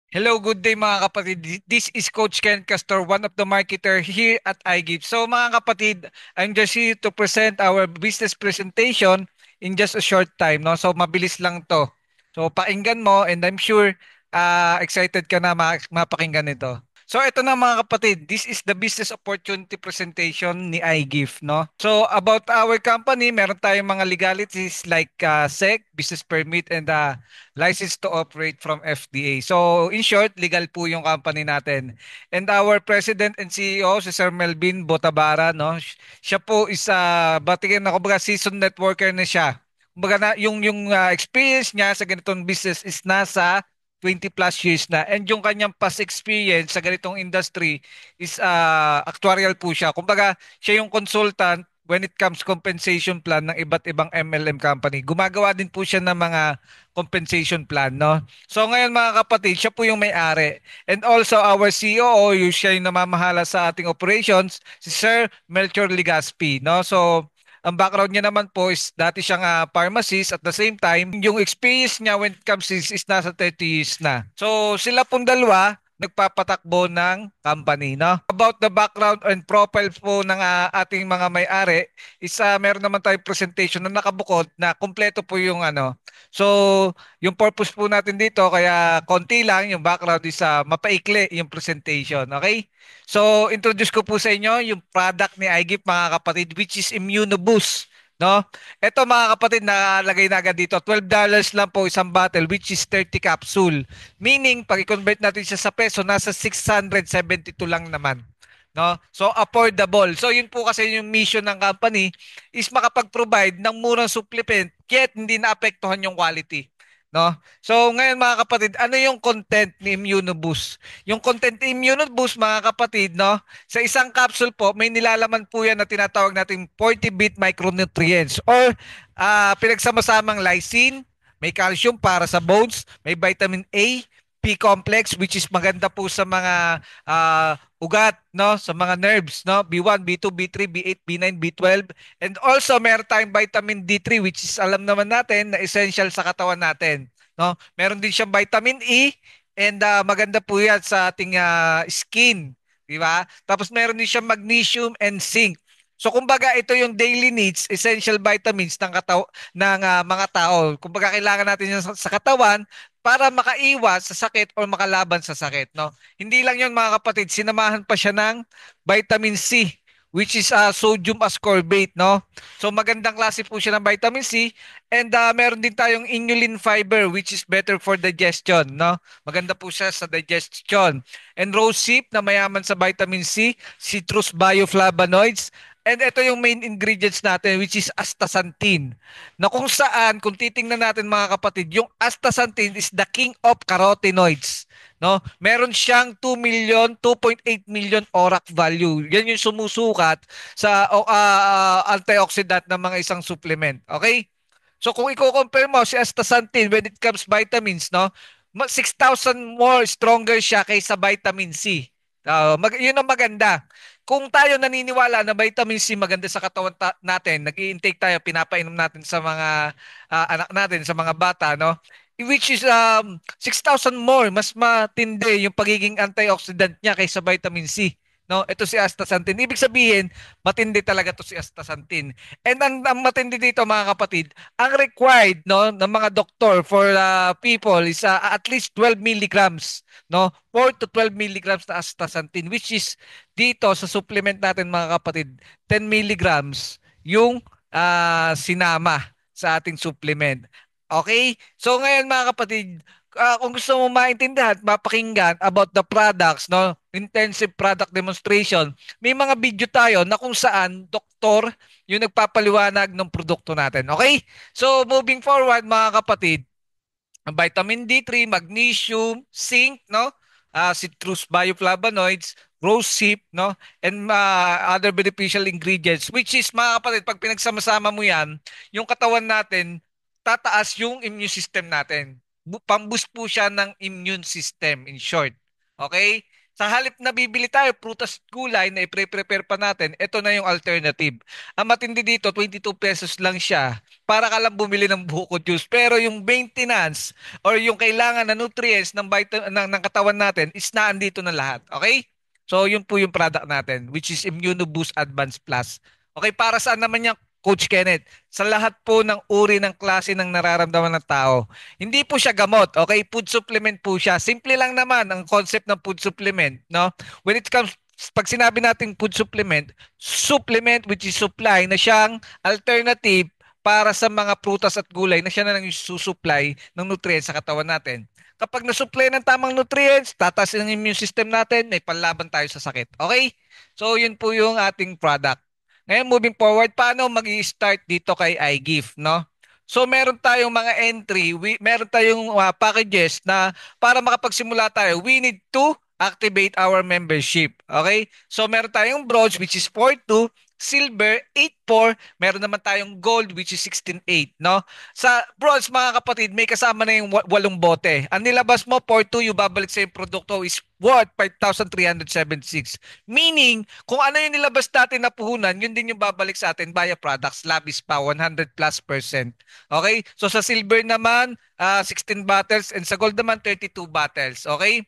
Hello, good day mga kapatid. This is Coach Ken Castor, one of the marketer here at iGive. So mga kapatid, I'm just here to present our business presentation in just a short time. No? So mabilis lang to. So pakinggan mo and I'm sure excited ka na mapakinggan ito. So ito na mga kapatid, this is the business opportunity presentation ni iGive, no? So about our company, meron tayong mga legalities like SEC, business permit and license to operate from FDA. So in short, legal po yung company natin. And our president and CEO si Sir Melvin Botabara, no? Siya po is batikin na kumbaga seasoned networker na siya. Kumbaga na yung experience niya sa ganitong business is nasa 20 plus years na. And yung kanyang past experience sa ganitong industry is actuarial po siya. Kumbaga, siya yung consultant when it comes compensation plan ng iba't ibang MLM company. Gumagawa din po siya ng mga compensation plan, no? So ngayon mga kapatid, siya po yung may-ari. And also our COO, yung siya yung namamahala sa ating operations, si Sir Melchor Ligaspi, no? So ang background niya naman po is dati siyang pharmacist at the same time, yung experience niya when it comes is nasa 30 years na. So sila pong dalawa, nagpapatakbo ng company, no? About the background and profile po ng ating mga may-ari, meron naman tayong presentation na nakabukod na kumpleto po yung ano. So, yung purpose po natin dito, kaya konti lang yung background is mapaikli yung presentation, okay? So, introduce ko po sa inyo yung product ni iGift mga kapatid which is Immunoboost, no? Ito mga kapatid nakalagay na agad dito, $12 lang po isang bottle which is 30 capsule. Meaning, pag i-convert natin siya sa peso, nasa 672 lang naman. No? So affordable. So yun po kasi yung mission ng company is makapag-provide ng murang supplement yet hindi naapektuhan yung quality. No? So ngayon mga kapatid, ano yung content ni Immunoboost? Yung content ni Immunoboost mga kapatid, no? Sa isang capsule po, may nilalaman po yan na tinatawag nating 40-bit micronutrients or pinagsama-samang lysine, may calcium para sa bones, may vitamin A, P-complex which is maganda po sa mga ugat, no, sa mga nerves, no, B1, B2, B3, B8, B9, B12, and also meron tayong vitamin D3 which is alam naman natin na essential sa katawan natin, no. Meron din siyang vitamin E and maganda po 'yan sa ating skin, di ba? Tapos meron din siyang magnesium and zinc. So kumbaga ito yung daily needs, essential vitamins ng mga tao. Kumbaga kailangan natin yan sa katawan para makaiwas sa sakit o makalaban sa sakit, no? Hindi lang 'yon mga kapatid, sinamahan pa siya ng vitamin C which is sodium ascorbate, no? So magandang klase po siya ng vitamin C and meron din tayong inulin fiber which is better for digestion, no? Maganda po siya sa digestion. And rosehip na mayaman sa vitamin C, citrus bioflavonoids, and ito yung main ingredients natin which is astaxanthin. Na kung saan, kung titingnan natin mga kapatid, yung astaxanthin is the king of carotenoids. No? Meron siyang 2.8 million ORAC value. Yan yung sumusukat sa antioxidant ng mga isang supplement. Okay? So kung i-compare mo si astaxanthin when it comes vitamins, no? 6,000 more stronger siya kaysa vitamin C. Yun ang maganda. Kung tayo naniniwala na vitamin C maganda sa katawan natin, nag-i-intake tayo, pinapainom natin sa mga anak natin, sa mga bata, no? Which is 6,000 more, mas matindi yung pagiging antioxidant niya kaysa vitamin C. No, ito si astaxanthin. Ibig sabihin, matindi talaga to si astaxanthin. And ang matindi dito mga kapatid, ang required no ng mga doktor for people is at least 12 milligrams, no? 4 to 12 milligrams na astaxanthin which is dito sa supplement natin mga kapatid, 10 milligrams yung sinama sa ating supplement. Okay? So ngayon mga kapatid, kung gusto mo maintindihan, mapakinggan about the products, no? Intensive product demonstration. May mga video tayo na kung saan doktor yung nagpapaliwanag ng produkto natin. Okay? So moving forward mga kapatid, ang vitamin D3, magnesium, zinc, no? Citrus bioflavonoids, rosehip, no? And other beneficial ingredients which is mga kapatid, pag pinagsama-sama mo yan, yung katawan natin, tataas yung immune system natin. Pamboost po siya ng immune system in short. Okay? Sa halip na bibili tayo, prutas at gulay na i-prepare pa natin, ito na yung alternative. Ang matindi dito, 22 pesos lang siya para ka lang bumili ng buko juice. Pero yung maintenance or yung kailangan na nutrients ng katawan natin is naandito na lahat. Okay? So, yun po yung product natin, which is ImmunoBoost Advanced Plus. Okay, para saan naman yan, Coach Kenneth? Sa lahat po ng uri ng klase ng nararamdaman ng tao. Hindi po siya gamot, okay? Food supplement po siya. Simple lang naman ang concept ng food supplement, no? When it comes, pag sinabi natin food supplement, supplement which is supply na siyang alternative para sa mga prutas at gulay na siya na lang yung susupply ng nutrients sa katawan natin. Kapag nasupply ng tamang nutrients, tataas ang immune system natin, may panlaban tayo sa sakit. Okay? So, yun po yung ating product. Ngayon, moving forward, paano mag-i-start dito kay iGift, no? So, meron tayong mga entry, meron tayong packages na para makapagsimula tayo, we need to activate our membership. Okay? So, meron tayong bronze which is 4.2, silver 8.4, meron naman tayong gold which is 16.8, no? Sa bronze, mga kapatid, may kasama na yung walong bote. Ang nilabas mo, 4.2, yung babalik sa yung produkto is worth 5,376. Meaning, kung ano yung nilabas natin na puhunan, yun din yung babalik sa atin via products. Labis pa, 100+%. Okay? So sa silver naman, 16 bottles and sa gold naman, 32 bottles. Okay?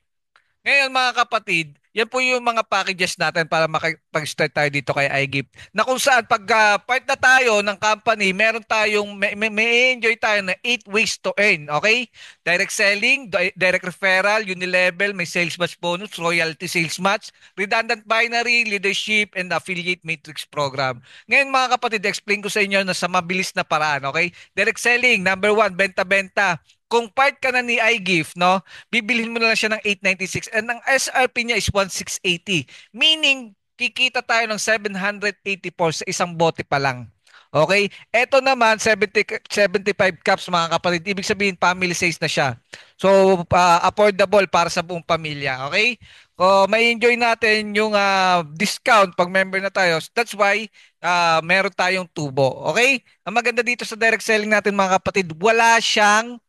Ngayon mga kapatid, yan po yung mga packages natin para makapag-start tayo dito kay iGift. Na kung saan pag part na tayo ng company, meron tayong may enjoy tayo na 8 ways to earn, okay? Direct selling, direct referral, unilevel, may sales match bonus, royalty sales match, redundant binary, leadership, and affiliate matrix program. Ngayon mga kapatid, explain ko sa inyo na sa mabilis na paraan, okay? Direct selling, number one, benta-benta. Kung part ka na ni iGift, no? Bibilhin mo na lang siya ng 896 and ang SRP niya is 1680. Meaning, kikita tayo ng 784 sa isang bote pa lang. Okay? Ito naman, 75 cups mga kapatid. Ibig sabihin, family size na siya. So, affordable para sa buong pamilya. Okay? May enjoy natin yung discount pag member na tayo. That's why, meron tayong tubo. Okay? Ang maganda dito sa direct selling natin mga kapatid, wala siyang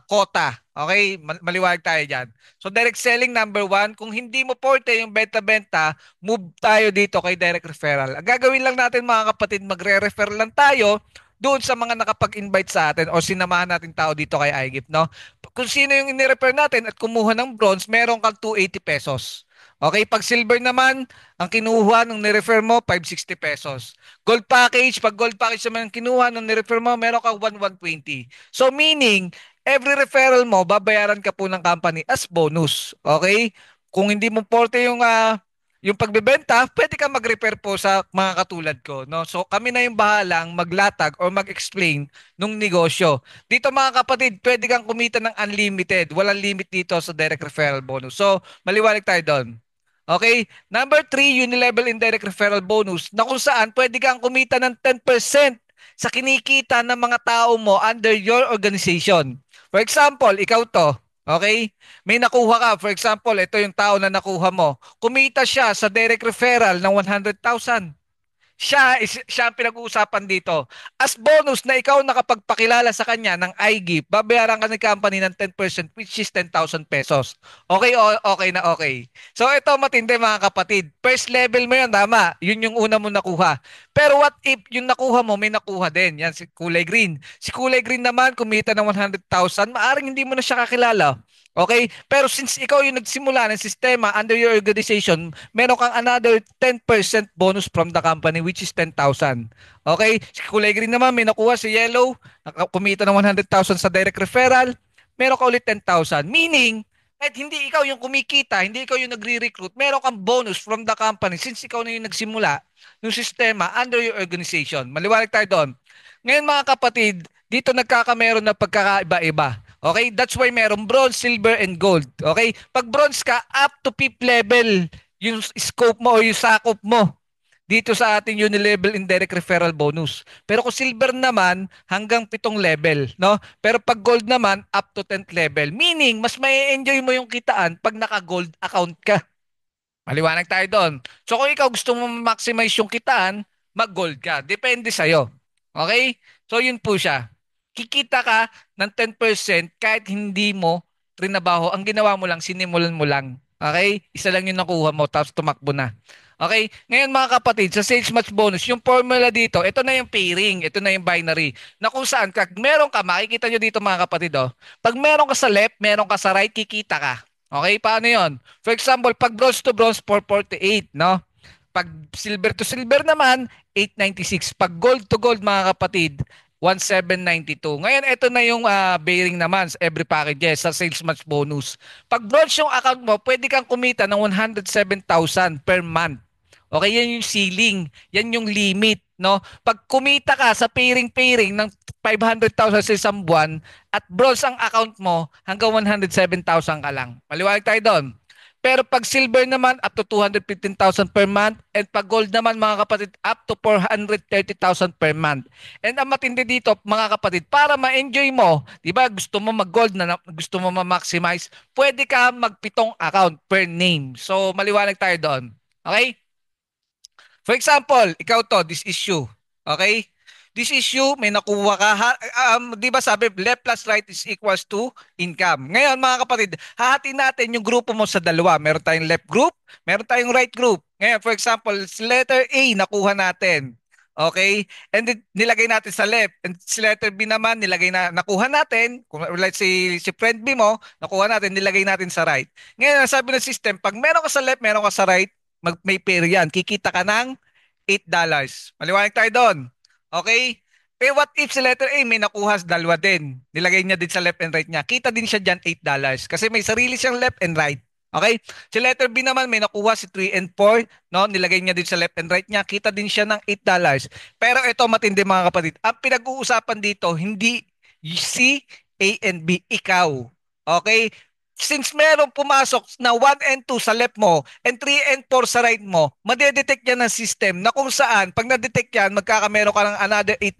quota. Okay? Maliwanag tayo dyan. So, direct selling number one, kung hindi mo porte yung benta-benta, move tayo dito kay direct referral. Ang gagawin lang natin mga kapatid, magre-refer lang tayo doon sa mga nakapag-invite sa atin o sinamahan natin tao dito kay iGift, no? Kung sino yung ini-refer natin at kumuha ng bronze, meron kang 280 pesos. Okay, pag silver naman, ang kinuha nung ni-refer mo, 560 pesos. Gold package, pag gold package naman ang kinuha nung ni-refer mo, meron kang 120. So meaning, every referral mo, babayaran ka po ng company as bonus. Okay? Kung hindi mo porte yung pagbebenta, pwede ka mag-refer po sa mga katulad ko, no? So kami na yung bahalang maglatag or mag-explain nung negosyo. Dito mga kapatid, pwede kang kumita ng unlimited. Walang limit dito sa direct referral bonus. So maliwanag tayo doon. Okay? Number three, unilevel indirect referral bonus na kung saan pwede kang kumita ng 10% sa kinikita ng mga tao mo under your organization. For example, ikaw to. Okay? May nakuha ka. For example, ito yung tao na nakuha mo. Kumita siya sa direct referral ng 100,000. Siya ang pinag-uusapan dito. As bonus na ikaw nakapagpakilala sa kanya ng iGift, babayaran ka ng company ng 10% which is 10,000 pesos. Okay, okay na okay. So ito matindi mga kapatid. First level mo yun, tama. Yun yung una mo nakuha. Pero what if yung nakuha mo may nakuha din? Yan si Kulay Green. Si Kulay Green naman kumita ng 100,000, maaring hindi mo na siya kakilala. Okay? Pero since ikaw yung nagsimula ng sistema under your organization, meron kang another 10% bonus from the company which is 10,000. Okay? Si Kulay Green naman, may nakuha si Yellow, kumita ng 100,000 sa direct referral, meron ka ulit 10,000. Meaning, kahit hindi ikaw yung kumikita, hindi ikaw yung nagre-recruit, meron kang bonus from the company since ikaw na yung nagsimula ng sistema under your organization. Maliwanag tayo doon. Ngayon mga kapatid, dito nagkakameron na pagkakaiba-iba. Okay? That's why meron bronze, silver, and gold. Okay? Pag bronze ka, up to fifth level yung scope mo o yung sakop mo dito sa ating unilevel indirect referral bonus. Pero kung silver naman, hanggang 7 level. No? Pero pag gold naman, up to 10th level. Meaning, mas may enjoy mo yung kitaan pag naka-gold account ka. Maliwanag tayo doon. So kung ikaw gusto mo maximize yung kitaan, mag-gold ka. Depende sa'yo. Okay? So yun po siya. Kikita ka ng 10% kahit hindi mo trinabaho. Ang ginawa mo lang, sinimulan mo lang. Okay? Isa lang yung nakuha mo tapos tumakbo na. Okay? Ngayon mga kapatid, sa sales match bonus, yung formula dito, ito na yung pairing, ito na yung binary, na kung saan, kag meron ka, makikita nyo dito mga kapatid, oh, pag meron ka sa left, meron ka sa right, kikita ka. Okay? Paano yon? For example, pag bronze to bronze, 448, no? Pag silver to silver naman, 896. Pag gold to gold mga kapatid, 1792. Ngayon, ito na yung bearing naman sa every packages sa sales match bonus. Pag bronze yung account mo, pwede kang kumita ng 107,000 per month. Okay, yan yung ceiling. Yan yung limit, no? Pag kumita ka sa pairing-pairing ng 500,000 sa isang buwan at bronze ang account mo, hanggang 107,000 ka lang. Maliwanag tayo doon. Pero pag silver naman, up to 215,000 per month. And pag gold naman, mga kapatid, up to 430,000 per month. And ang matindi dito, mga kapatid, para ma-enjoy mo, di ba, gusto mo mag-gold na, gusto mo ma-maximize, pwede ka magpitong account per name. So, maliwanag tayo doon. Okay? For example, ikaw to, this issue. Okay? This issue, may nakuha ka. Di ba sabi, left plus right is equals to income. Ngayon, mga kapatid, hahatiin natin yung grupo mo sa dalawa. Meron tayong left group, meron tayong right group. Ngayon, for example, letter A, nakuha natin. Okay? And then, nilagay natin sa left. And si letter B naman, nakuha natin. Kung like si friend B mo, nakuha natin, nilagay natin sa right. Ngayon, sabi ng system, pag meron ka sa left, meron ka sa right, may pair yan. Kikita ka ng $8. Maliwanag tayo doon. Okay? Eh what if si letter A may nakuha sa dalawa din? Nilagay niya din sa left and right niya. Kita din siya dyan $8. Kasi may sarili siyang left and right. Okay? Si letter B naman may nakuha si 3 and 4. No? Nilagay niya din sa left and right niya. Kita din siya ng $8. Pero ito matindi mga kapatid. Ang pinag-uusapan dito, hindi C, A, and B. Ikaw. Okay? Since merong pumasok na 1 and 2 sa left mo and 3 and 4 sa right mo, madedetect yan ng system na kung saan, pag na-detect yan, magkakamero ka ng another $8,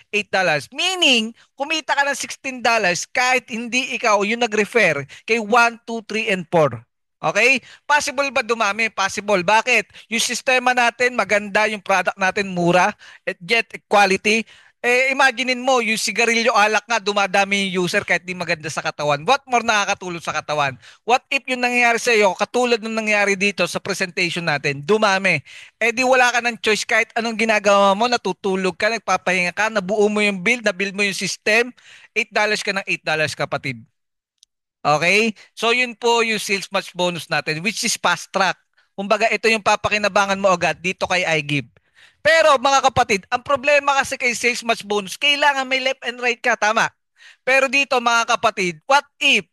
$8. Meaning, kumita ka ng $16 kahit hindi ikaw yung nag-refer kay 1, 2, 3, and 4. Okay? Possible ba dumami? Possible. Bakit? Yung sistema natin, maganda, yung product natin, mura, at yet quality. Eh, imaginein mo, yung sigarilyo alak nga, dumadami yung user kahit di maganda sa katawan. What more nakakatulong sa katawan? What if yung nangyayari sa iyo, katulad ng nangyayari dito sa presentation natin, dumami. Eh di wala ka ng choice kahit anong ginagawa mo, natutulog ka, nagpapahinga ka, nabuo mo yung build, nabuild mo yung system, $8 ka ng $8 kapatid. Okay? So yun po yung sales match bonus natin which is fast track. Kumbaga ito yung papakinabangan mo agad dito kay iGive. Pero mga kapatid, ang problema kasi kay sales match bonus, kailangan may left and right ka, tama? Pero dito mga kapatid, what if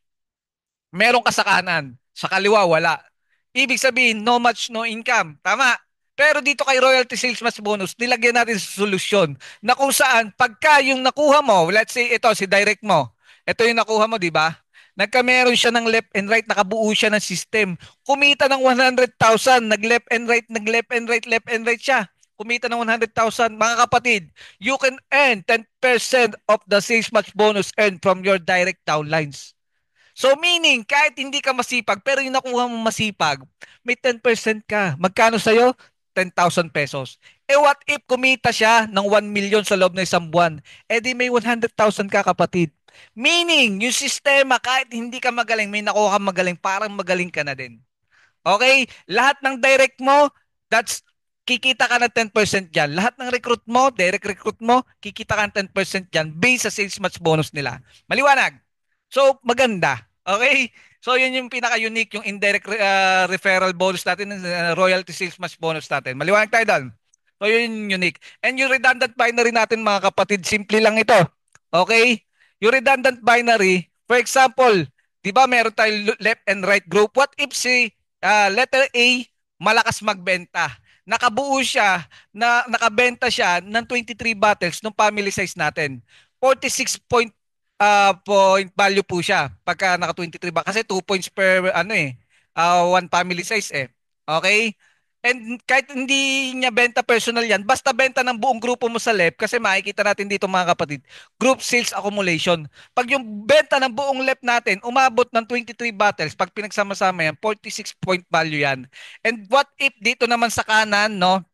meron ka sa kanan, sa kaliwa wala? Ibig sabihin, no match, no income, tama? Pero dito kay Royalty Sales Match Bonus, nilagyan natin sa solusyon na kung saan pagka yung nakuha mo, let's say ito si direct mo, ito yung nakuha mo, di ba? Nagkameron siya ng left and right, nakabuo siya ng system. Kumita ng 100,000, nag-left and right, nag-left and right, left and right siya. Kumita ng 100,000. Mga kapatid, you can earn 10% of the sales match bonus earned from your direct downlines. So meaning, kahit hindi ka masipag, pero yung nakuha mo masipag, may 10% ka. Magkano sa'yo? 10,000 pesos. Eh what if kumita siya ng 1 million sa loob ng isang buwan? Eh di may 100,000 ka kapatid. Meaning, yung sistema, kahit hindi ka magaling, may nakuha ka magaling, parang magaling ka na din. Okay? Lahat ng direct mo, that's kikita ka ng 10% dyan. Lahat ng recruit mo, direct recruit mo, kikita ka ng 10% dyan based sa sales match bonus nila. Maliwanag? So, maganda. Okay? So, yun yung pinaka-unique, yung indirect referral bonus natin, royalty sales match bonus natin. Maliwanag tayo doon. So, yun yung unique. And yung redundant binary natin, mga kapatid, simple lang ito. Okay? Yung redundant binary, for example, di ba meron tayong left and right group? What if si letter A, malakas magbenta? Nakabuo siya, nakabenta siya ng 23 bottles ng family size natin. 46 point value po siya pagka naka 23 ba kasi 2 points per ano one family size eh. Okay? And kahit hindi niya benta personal yan, basta benta ng buong grupo mo sa left kasi makikita natin dito mga kapatid, group sales accumulation. Pag yung benta ng buong left natin, umabot ng 23 bottles, pag pinagsama-sama yan, 46 point value yan. And what if dito naman sa kanan, no,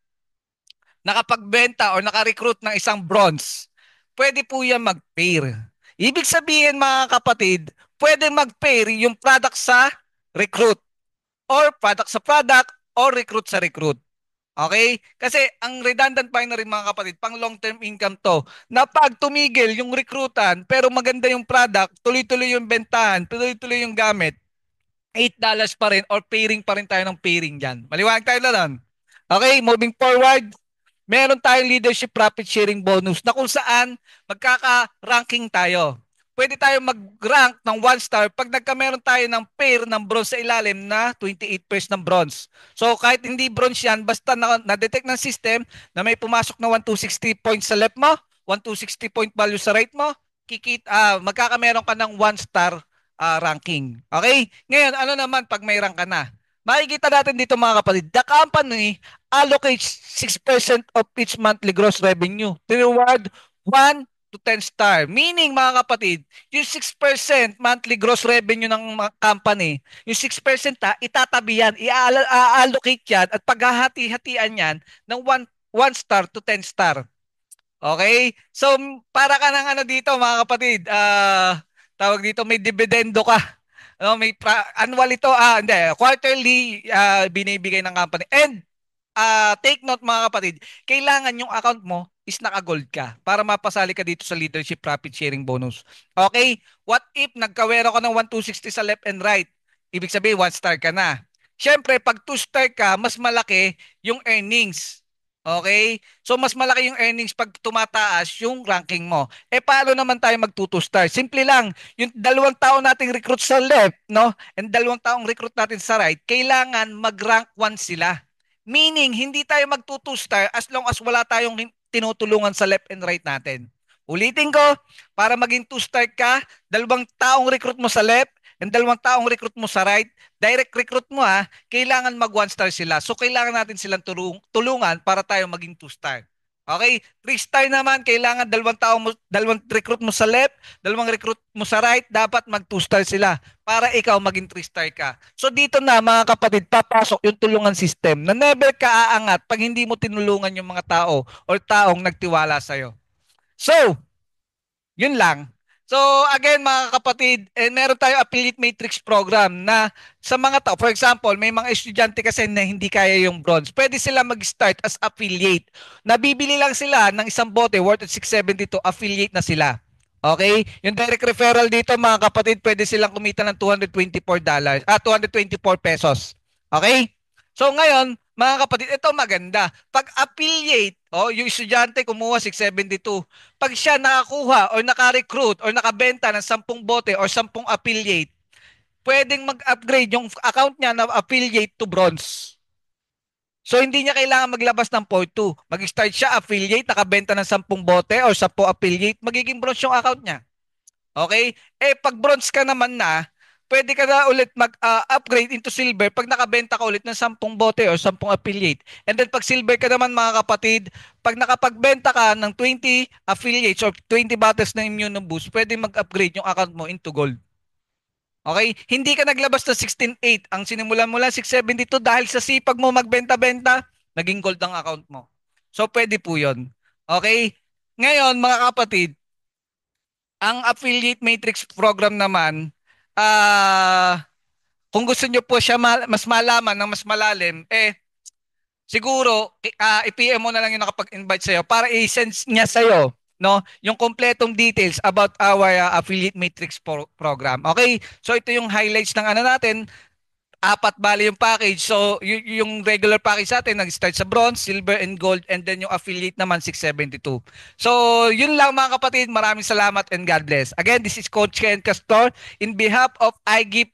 nakapagbenta or naka-recruit ng isang bronze, pwede po yan mag-pair. Ibig sabihin mga kapatid, pwede mag-pair yung product sa recruit. or product sa product or recruit sa recruit. Okay? Kasi ang redundant binary mga kapatid, pang long-term income to, na pag tumigil yung recruitan, pero maganda yung product, tuloy-tuloy yung bentahan, tuloy-tuloy yung gamit, $8 pa rin or pairing pa rin tayo ng pairing dyan. Maliwanag tayo na lang. Okay, moving forward, meron tayong leadership profit sharing bonus na kung saan magkaka-ranking tayo. Pwede tayo mag-rank ng 1 star pag meron tayo ng pair ng bronze sa ilalim na 28 pairs ng bronze. So kahit hindi bronze yan, basta na-detect ng system na may pumasok na 1260 points sa left mo, 1260 point value sa right mo, magkakameron ka ng 1 star ranking. Okay? Ngayon, ano naman pag may rank ka na? Makikita natin dito mga kapatid, the company allocates 6% of each monthly gross revenue to reward 1 to 10 star. Meaning mga kapatid, yung 6% monthly gross revenue ng company, yung 6% itatabi yan, i-allocate yan at paghahati-hatian yan ng 1 star to 10 star. Okay? So, para ka ng ano dito, mga kapatid, tawag dito, may dividendo ka. Ano, annual ito, hindi, quarterly binibigay ng company. And take note mga kapatid, kailangan yung account mo is naka-gold ka para mapasali ka dito sa leadership profit sharing bonus. Okay? What if nagkawero ka ng 1260 sa left and right? Ibig sabihin, 1 star ka na. Siyempre, pag 2 star ka, mas malaki yung earnings. Okay? So, mas malaki yung earnings pag tumataas yung ranking mo. Eh, paano naman tayo mag-2 star? Simple lang, yung 2 taong nating recruit sa left, no? And 2 taong recruit natin sa right, kailangan mag-rank 1 sila. Meaning, hindi tayo mag-2 star as long as wala tayong tinutulungan sa left and right natin. Ulitin ko, para maging 2 star ka, 2 taong recruit mo sa left and 2 taong recruit mo sa right, direct recruit mo kailangan mag 1 star sila. So, kailangan natin silang tulungan para tayo maging 2 star. Okay? 3 star naman, kailangan 2 recruit mo sa left, 2 recruit mo sa right, dapat mag 2 star sila para ikaw maging 3 star ka. So dito na mga kapatid, papasok yung tulungan system na never ka aangat pag hindi mo tinulungan yung mga tao or taong nagtiwala sa'yo. So, yun lang. So again mga kapatid, meron tayong affiliate matrix program na sa mga tao, for example, may mga estudyante kasi na hindi kaya yung bronze. Pwede sila mag-start as affiliate. Nabibili lang sila ng isang bote worth of 672, affiliate na sila. Okay? Yung direct referral dito mga kapatid, pwede silang kumita ng $224, 224 pesos. Okay? So ngayon, mga kapatid, ito maganda. Pag affiliate, yung estudyante kumuha 672, pag siya nakakuha or naka-recruit or nakabenta ng 10 bote or 10 affiliate, pwedeng mag-upgrade yung account niya na affiliate to bronze. So hindi niya kailangan maglabas ng point 2. Mag-start siya affiliate, nakabenta ng 10 bote or 10 affiliate, magiging bronze yung account niya. Okay? Eh pag bronze ka naman na, pwede ka na ulit mag-upgrade into silver pag nakabenta ka ulit ng 10 bote or 10 affiliate. And then pag silver ka naman mga kapatid, pag nakapagbenta ka ng 20 affiliates or 20 bottles ng Immune Boost, pwede mag-upgrade yung account mo into gold. Okay? Hindi ka naglabas ng 16.8. Ang sinimulan mo lang 672 dahil sa sipag mo magbenta-benta, naging gold ang account mo. So pwede po 'yon. Okay? Ngayon mga kapatid, ang affiliate matrix program naman, kung gusto nyo po siya mas malaman ng mas malalim, siguro i-PM mo na lang yung nakapag-invite sa'yo para i-send niya sa'yo no, yung kompletong details about our affiliate matrix program. Okay? So ito yung highlights ng ano natin, 4 bali yung package. So, yung regular package natin, nag-start sa bronze, silver, and gold, and then yung affiliate naman, 672. So, yun lang mga kapatid. Maraming salamat and God bless. Again, this is Coach Ken Castor. In behalf of iGive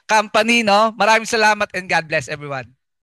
Company, no? Maraming salamat and God bless everyone.